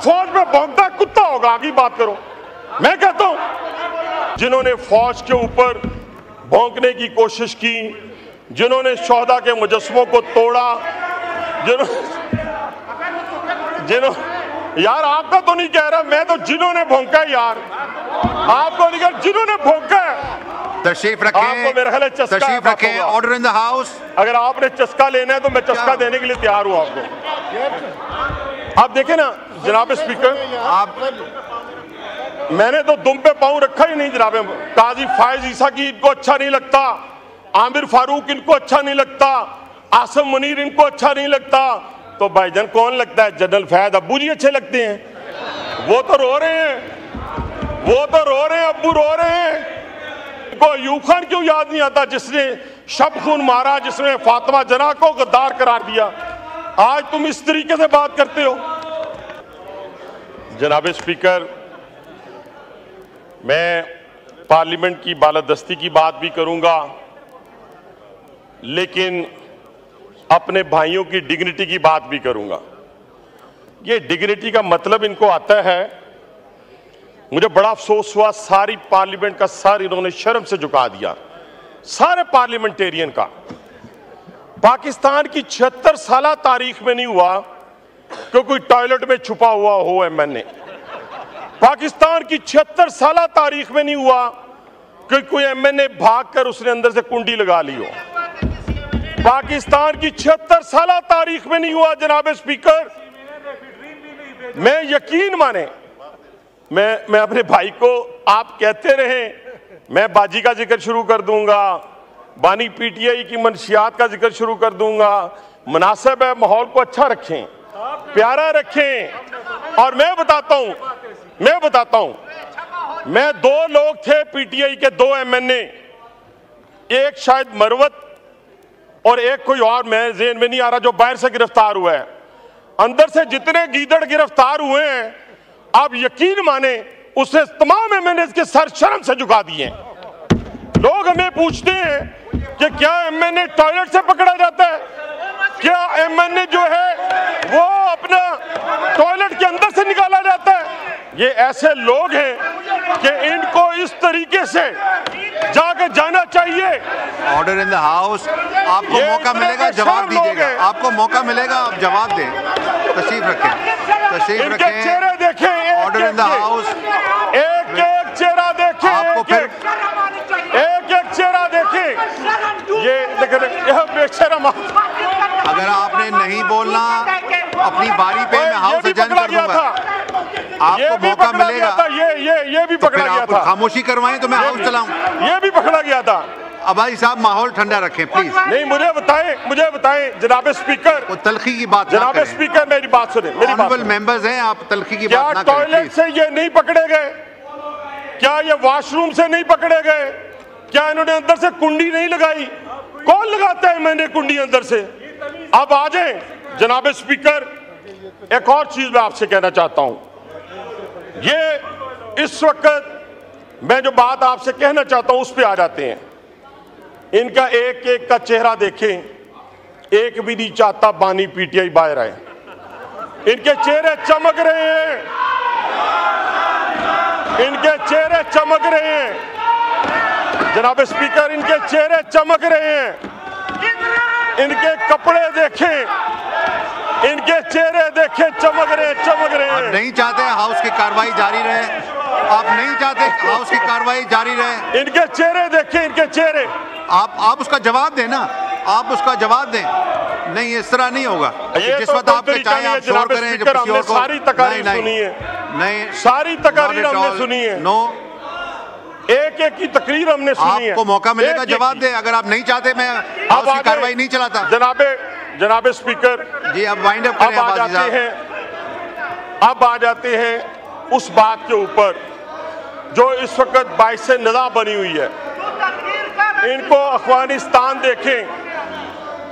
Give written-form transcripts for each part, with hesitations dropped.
फौज में भौंकता कुत्ता होगा, आगे बात करो। मैं कहता हूं जिन्होंने फौज के ऊपर भौंकने की कोशिश की, जिन्होंने शोहदा के मुजस्समों को तोड़ा, यार आपका तो नहीं कह रहा, मैं तो जिन्होंने भौंका यार, आपको नहीं कह, जिन्होंने भौंका है। तशरीफ रखें, आपको मेरा ख्याल है चस्का, तशरीफ रखें। Order in the house. अगर आपने चस्का लेना है तो मैं चस्का देने के लिए तैयार हूं आपको। आप देखें ना जनाब स्पीकर, मैंने तो दुम पे पांव रखा ही नहीं जनाब। काजी फायज ईसा की इनको अच्छा नहीं लगता, आमिर फारूक इनको अच्छा नहीं लगता, आसम मुनीर इनको अच्छा नहीं लगता, तो भाईजान कौन लगता है? जनरल फैज अब्बू जी अच्छे लगते हैं। वो तो रो रहे हैं, वो तो रो रहे हैं, अब्बू रो रहे हैं। इनको अयूब खान क्यों याद नहीं आता जिसने शब खून मारा, जिसने फातिमा जना को गद्दार करार दिया? आज तुम इस तरीके से बात करते हो। जनाब स्पीकर, मैं पार्लियामेंट की बालादस्ती की बात भी करूंगा, लेकिन अपने भाइयों की डिग्निटी की बात भी करूंगा। ये डिग्निटी का मतलब इनको आता है, मुझे बड़ा अफसोस हुआ, सारी पार्लियामेंट का सर इन्होंने शर्म से झुका दिया, सारे पार्लियामेंटेरियन का। पाकिस्तान की 76 साल तारीख में नहीं हुआ कि कोई टॉयलेट में छुपा हुआ हो एमएनए। पाकिस्तान की 76 साल तारीख में नहीं हुआ कि कोई एमएनए भागकर उसने अंदर से कुंडी लगा ली हो। पाकिस्तान की 76 साल तारीख में नहीं हुआ जनाब स्पीकर। मैं यकीन माने, मैं अपने भाई को आप कहते रहे, मैं बाजी का जिक्र शुरू कर दूंगा, बानी पीटीआई की मंशियात का जिक्र शुरू कर दूंगा। मुनासिब है, माहौल को अच्छा रखें, प्यारा रखें। और मैं बताता हूं, मैं 2 लोग थे पीटीआई के, 2 एमएनए, एक शायद मरवत और एक कोई और, मैं ज़हन में नहीं आ रहा, जो बाहर से गिरफ्तार हुआ है। अंदर से जितने गीदड़ गिरफ्तार हुए हैं, आप यकीन माने उसने तमाम एमएनए के सर शर्म से झुका दिए हैं। लोग हमें पूछते हैं कि क्या एमएनए टॉयलेट से पकड़ा जाता है? क्या एमएनए जो है वो अपना टॉयलेट के अंदर से निकाला जाता है? ये ऐसे लोग हैं कि इनको इस तरीके से जाके जाना चाहिए। Order in the house. आपको मौका मिलेगा, जवाब दीजिएगा। आपको मौका मिलेगा, आप जवाब दें। तशरीफ रखें, तशरीफ इनके रखें। चेहरे देखें, ऑर्डर इन द हाउस। एक एक चेहरा देखें, आपको फिर एक चेहरा देखें। ये बेशरम, अगर आपने नहीं बोलना अपनी बारी पे, मैं हाउस एडजर्न कर दूंगा। आपको मौका मिलेगा। ये भी पकड़ा गया था। खामोशी करवाएं तो मैं हाउस चलाऊं। ये भी पकड़ा गया था। अब भाई साहब माहौल ठंडा रखें प्लीज। नहीं, मुझे बताएं जनाब स्पीकर। वो तलखी की बात जनाब स्पीकर, मेरी बात सुने, मेरी बात सुने। मेंबर्स हैं, आप तलखी की क्या बात ना करें। टॉयलेट से ये नहीं पकड़े गए? क्या ये वॉशरूम से नहीं पकड़े गए? क्या इन्होंने अंदर से कुंडी नहीं लगाई? कौन लगाता है मैंने कुंडी अंदर से? अब आ जाए जनाब स्पीकर, एक और चीज मैं आपसे कहना चाहता हूं। ये इस वक्त मैं जो बात आपसे कहना चाहता हूं उस पे आ जाते हैं। इनका एक एक का चेहरा देखें, एक भी नहीं चाहता बानी पीटीआई बाहर आए। इनके चेहरे चमक रहे हैं, इनके चेहरे चमक रहे हैं जनाब स्पीकर, इनके चेहरे चमक रहे हैं। इनके कपड़े देखें, इनके चेहरे देखें, चमक रहे हैं। आप नहीं चाहते हाउस की कार्रवाई जारी रहे? आप नहीं चाहते हाउस की कार्रवाई जारी रहे? इनके चेहरे देखें, इनके चेहरे। आप उसका जवाब दें ना, आप उसका जवाब दें। नहीं, इस तरह नहीं होगा। जिस वक्त आपके चाहे आप शोर करें, जब किसी और को। सारी तकारीर सुनी है, नहीं, सारी तकारीर हमने सुनी है। नो, एक एक की तकरीर हमने सुनी है। आपको मौका मिलेगा, जवाब दें। अगर आप नहीं चाहते, मैं हाउस की कार्रवाई नहीं चलाता। जनाब स्पीकर जी, अब वाइंड अप करें। अब आ जाते हैं उस बात के ऊपर जो इस वक्त बाइस से नदा बनी हुई है। इनको अफगानिस्तान देखें,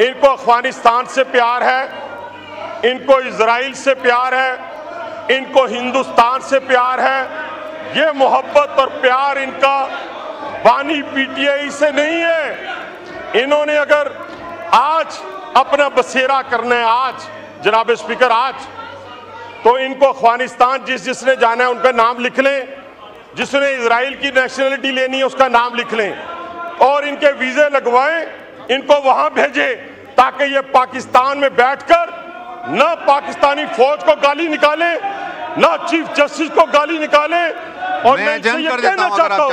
इनको अफगानिस्तान से प्यार है, इनको इजराइल से प्यार है, इनको हिंदुस्तान से प्यार है। ये मोहब्बत और प्यार इनका बानी पीटीआई से नहीं है। इन्होंने अगर आज अपना बसेरा करना है, आज जनाब स्पीकर, आज तो इनको अफगानिस्तान जिसने जाना है उनका नाम लिख लें, जिसने इजराइल की नेशनलिटी लेनी है उसका नाम लिख लें और इनके वीजे लगवाएं, इनको वहां भेजें ताकि ये पाकिस्तान में बैठकर न पाकिस्तानी फौज को गाली निकाले, न चीफ जस्टिस को गाली निकाले। और मैं इनसे ये कहना चाहता हूं,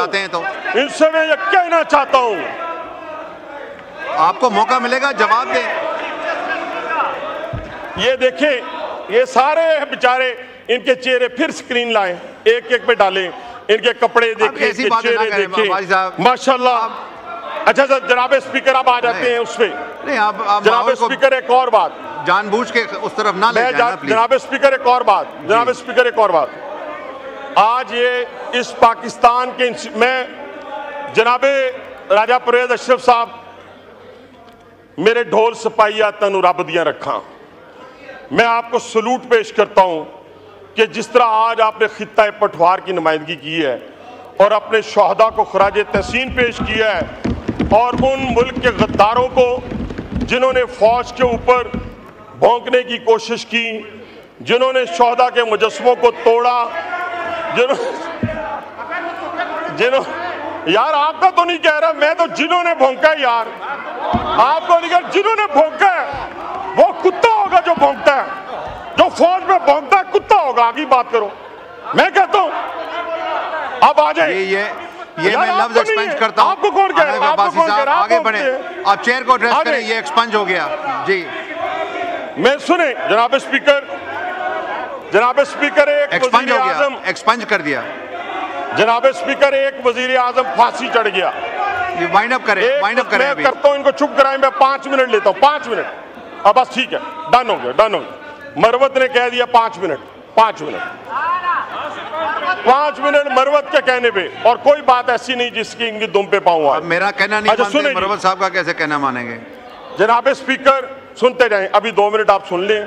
इनसे मैं ये कहना चाहता हूं, आपको मौका मिलेगा, जवाब दें। ये देखें, ये सारे बेचारे, इनके चेहरे फिर स्क्रीन लाएं, एक एक पे डालें, इनके कपड़े देखें, इनके चेहरे देखें, माशाल्लाह। अच्छा सर, जनाब स्पीकर आप आ जाते हैं उस पे। नहीं, आप जनाब स्पीकर एक और बात, जानबूझ के उस तरफ ना ले जाना प्लीज। जनाब स्पीकर एक और बात, जनाब स्पीकर एक और बात, आज ये इस पाकिस्तान के, मैं जनाबे राजा परवेज अशरफ साहब मेरे ढोल सपाइया तनु रब दियां रखा, मैं आपको सलूट पेश करता हूं कि जिस तरह आज आपने खित्ता पठवार की नुमाइंदगी की है और अपने शहदा को खराज तहसीन पेश किया है और उन मुल्क के गद्दारों को जिन्होंने फौज के ऊपर भौंकने की कोशिश की, जिन्होंने शहदा के मुजस्मों को तोड़ा, यार आपका तो नहीं कह रहा, मैं तो जिन्होंने भौंका है यार, आपको नहीं कह, जिन्होंने भौंका है वो कुत्ता होगा जो भौंकता है, जो फौज में भौंकता है कुत्ता होगा। आगे बात करो, मैं कहता हूं अब आ जाए। ये मैं लफ्ज एक्सपेंज करता हूं। आपको कौन कह रहा है? आपको कौन कह रहा है? आगे बढ़े, आप चेयर को एड्रेस करें, ये एक्सपेंज हो गया जी। मैं सुने जनाब स्पीकर, जनाब स्पीकर एक एक्सपेंज हो गया, एक्सपेंज कर दिया जनाब स्पीकर, एक वजीर आजम फांसी चढ़ गया। ये वाइंड अप करें, वाइंड अप करें। मैं करता हूं, इनको चुप कराएं, मैं 5 मिनट लेता हूं, 5 मिनट। अब बस ठीक है, डन हो गया, डन हो गया। मरवत ने कह दिया 5 मिनट, 5 मिनट, 5 मिनट मरवत के कहने पे, और कोई बात ऐसी नहीं जिसकी इनकी दुम पे पाऊं। मेरा कहना नहीं मानते, मरवत साहब का कैसे कहना मानेंगे? जनाब स्पीकर सुनते जाएं, अभी 2 मिनट आप सुन लें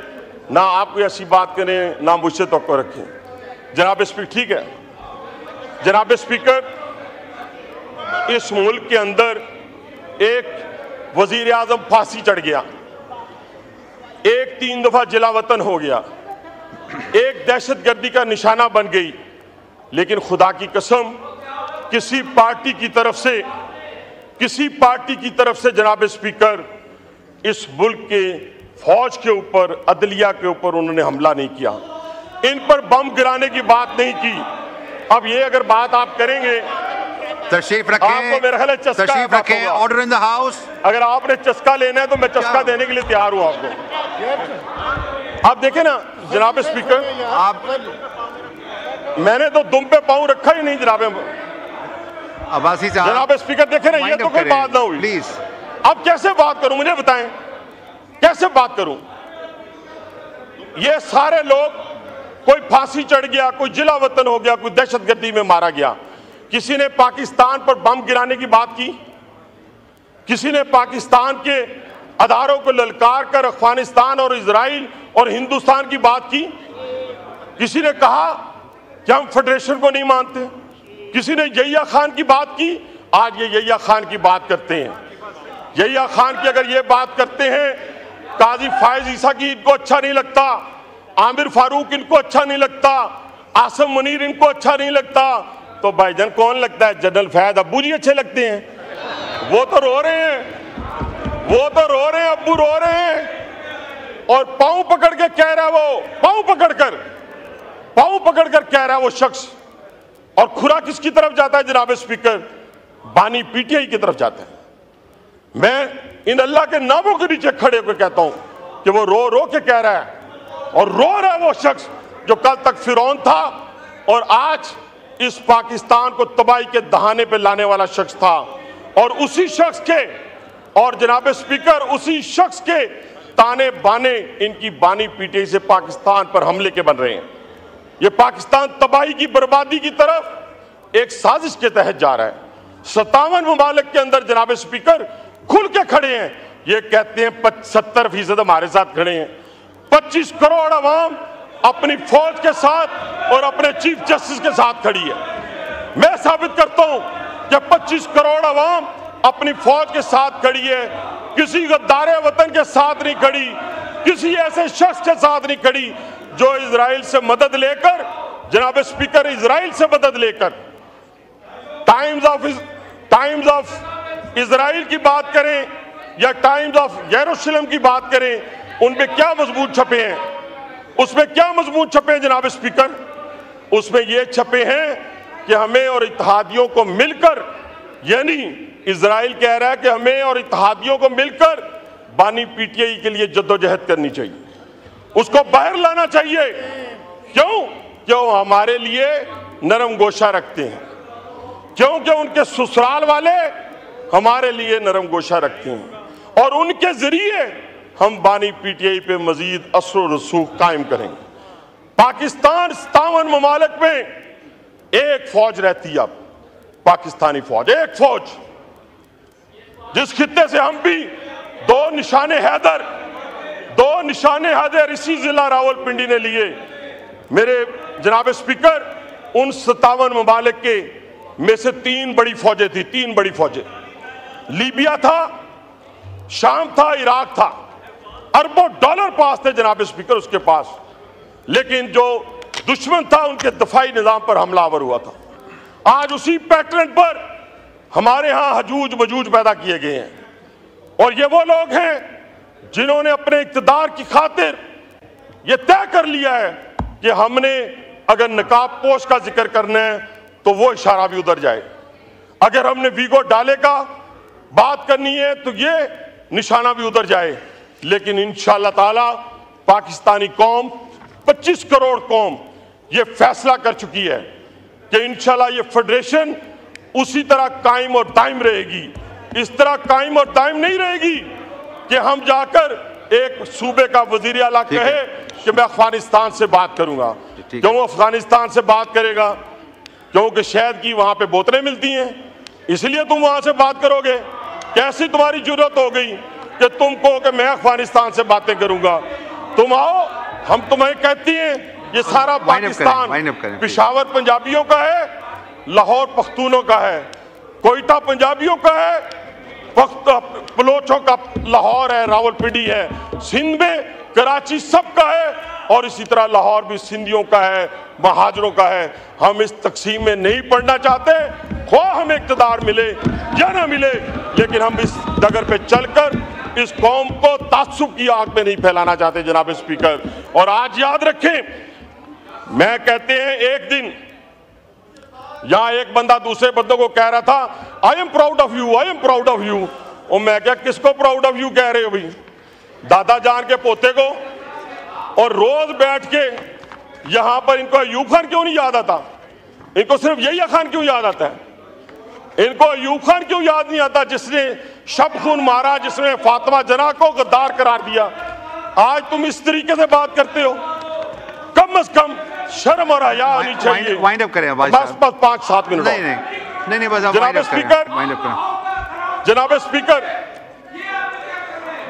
ना, आप कोई ऐसी बात करें ना मुझसे तो रखें। जनाब स्पीकर, ठीक है जनाब स्पीकर, इस मुल्क के अंदर एक वजीर आजम फांसी चढ़ गया, एक 3 दफा जिला वतन हो गया, एक दहशतगर्दी का निशाना बन गई, लेकिन खुदा की कसम किसी पार्टी की तरफ से जनाब स्पीकर इस मुल्क के फौज के ऊपर, अदलिया के ऊपर उन्होंने हमला नहीं किया, इन पर बम गिराने की बात नहीं की। अब ये अगर बात आप करेंगे, तशरीफ रखें, आपको मेरा ख्याल है तशरीफ रखें, ऑर्डर इन द हाउस। अगर आपने चस्का लेना है तो मैं चस्का देने के लिए तैयार हूं आपको। आप देखें ना जनाब स्पीकर, आप, मैंने तो दुम पे पांव रखा ही नहीं जनाब अब्बासी साहब। जनाब स्पीकर देखें ना, ये तो कोई बात ना हुई प्लीज। अब कैसे बात करूं, मुझे बताएं कैसे बात करूं? ये सारे लोग, कोई फांसी चढ़ गया, कोई जिला वतन हो गया, कोई दहशतगर्दी में मारा गया, किसी ने पाकिस्तान पर बम गिराने की बात की, किसी ने पाकिस्तान के अदारों को ललकार कर अफगानिस्तान और इजराइल और हिंदुस्तान की बात की, किसी ने कहा कि हम फेडरेशन को नहीं मानते, किसी ने यहिया खान की बात की। आज ये यहिया खान की बात करते हैं, यहिया खान की अगर ये बात करते हैं, काजी फायज ईसा की इनको अच्छा नहीं लगता, आमिर फारूक इनको अच्छा नहीं लगता, आसम मुनीर इनको अच्छा नहीं लगता, तो भाईजान कौन लगता है? जनरल फैज अब्बू जी अच्छे लगते हैं। वो तो रो रहे हैं, वो तो रो रहे हैं, अब्बू रो रहे हैं, और पांव पकड़ के कह रहा है, वो पांव पकड़कर कह रहा है वो शख्स। और खुरा किसकी तरफ जाता है जनाब स्पीकर? बानी पीटीआई की तरफ जाता है। मैं इन अल्लाह के नामों के नीचे खड़े होकर कहता हूं कि वो रो रो के कह रहा है, और रो रहा है वो शख्स जो कल तक फिरौन था और आज इस पाकिस्तान को तबाही के दहाने पे लाने वाला शख्स था। और उसी शख्स के, और जनाब स्पीकर, उसी शख्स के ताने बाने इनकी बानी पीटीआई से पाकिस्तान पर हमले के बन रहे हैं। ये पाकिस्तान तबाही की, बर्बादी की तरफ एक साजिश के तहत जा रहा है। 57 ममालिक के अंदर जनाब स्पीकर खुल के खड़े हैं, ये कहते हैं 70% हमारे साथ खड़े हैं। 25 करोड़ अवाम अपनी फौज के साथ और अपने चीफ जस्टिस के साथ खड़ी है। मैं साबित करता हूं कि 25 करोड़ अवाम अपनी फौज के साथ खड़ी है, किसी गद्दारे वतन के साथ नहीं खड़ी, किसी ऐसे शख्स के साथ नहीं खड़ी जो इजराइल से मदद लेकर, जनाब स्पीकर, इजराइल से मदद लेकर टाइम्स ऑफ इजराइल की बात करें या टाइम्स ऑफ यरूशलेम की बात करें, उनमें क्या मजबूत छपे हैं? उसमें क्या मजबूत छपे हैं जनाब स्पीकर? उसमें ये छपे हैं कि हमें और इत्तेहादियों को मिलकर, यानी इजराइल कह रहा है कि हमें और इत्तेहादियों को मिलकर बानी पीटीआई के लिए जद्दोजहद करनी चाहिए, उसको बाहर लाना चाहिए। क्यों हमारे लिए नरम गोशा रखते हैं, क्योंकि उनके ससुराल वाले हमारे लिए नरम गोशा रखते हैं और उनके जरिए हम बानी पीटीआई पे मजीद असर और रसूख कायम करेंगे। पाकिस्तान 57 ममालिक में एक फौज रहती है, अब पाकिस्तानी फौज, एक फौज, जिस खित्ते से हम भी दो निशाने हैदर इसी जिला रावलपिंडी ने लिए। मेरे जनाब स्पीकर, उन 57 ममालिक के में से 3 बड़ी फौजें थी, 3 बड़ी फौजें, लीबिया था, शाम था, इराक था। अरबों डॉलर पास थे जनाब स्पीकर उसके पास, लेकिन जो दुश्मन था उनके दफाई निजाम पर हमलावर हुआ था। आज उसी पैटर्न पर हमारे यहां हजूज मजूज पैदा किए गए हैं, और ये वो लोग हैं जिन्होंने अपने इक्तदार की खातिर ये तय कर लिया है कि हमने अगर नकाब पोश का जिक्र करना है तो वो इशारा भी उधर जाए, अगर हमने वीगो डाले का बात करनी है तो ये निशाना भी उधर जाए। लेकिन इंशाअल्लाह ताला पाकिस्तानी कौम, 25 करोड़ कौम ये फैसला कर चुकी है कि इंशाअल्लाह ये फेडरेशन उसी तरह कायम और दायम रहेगी। इस तरह कायम और दायम नहीं रहेगी कि हम जाकर एक सूबे का वजीर आला कहे कि मैं अफगानिस्तान से बात करूंगा। क्यों अफगानिस्तान से बात करेगा? क्योंकि शहद की वहां पे बोतलें मिलती हैं, इसलिए तुम वहां से बात करोगे। कैसी तुम्हारी जरूरत हो गई कि तुम कहो कि मैं अफगानिस्तान से बातें करूंगा? तुम आओ, हम तुम्हें कहती हैं ये सारा पाकिस्तान पेशावर पंजाबियों का है, लाहौर पख्तूनों का है, कोयटा पंजाबियों का है, बलोचों का लाहौर है, रावलपिंडी है, सिंध में कराची सबका है, और इसी तरह लाहौर भी सिंधियों का है, महाजरों का है। हम इस तकसीम में नहीं पढ़ना चाहते, ख्वाह हमें इक़्तिदार मिले या ना मिले, लेकिन हम इस डगर पे चलकर इस कौम को तासुब की आग में नहीं फैलाना चाहते जनाब स्पीकर। और आज याद रखें, मैं कहते हैं एक दिन यहां एक बंदा दूसरे बंदों को कह रहा था I am proud of you, I am proud of you. और मैं क्या, किसको प्राउड ऑफ यू कह रहे हो भाई? दादा जान के पोते को? और रोज बैठ के यहां पर इनको अयूब खान क्यों नहीं याद आता? इनको सिर्फ यही खान क्यों याद आता है? इनको अयूब खान क्यों याद नहीं आता जिसने शब खून मारा, जिसने फातिमा जना को गद्दार करार दिया? आज तुम इस तरीके से बात करते हो, कम से कम शर्म और हया होनी चाहिए। वाइंड अप करें बस 5-7 मिनट। नहीं बस जनाब स्पीकर, जनाब स्पीकर,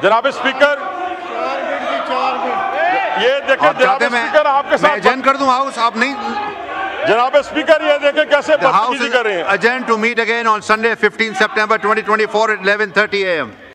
जनाब स्पीकर, ये देखें जनाब स्पीकर, आपके साथ एजेंड कर दूं हाउस, आप नहीं। जनाब स्पीकर, ये देखें कैसे बदतमीजी कर रहे हैं। Adjourned to meet again on Sunday 15 September 2024 at 11:30 AM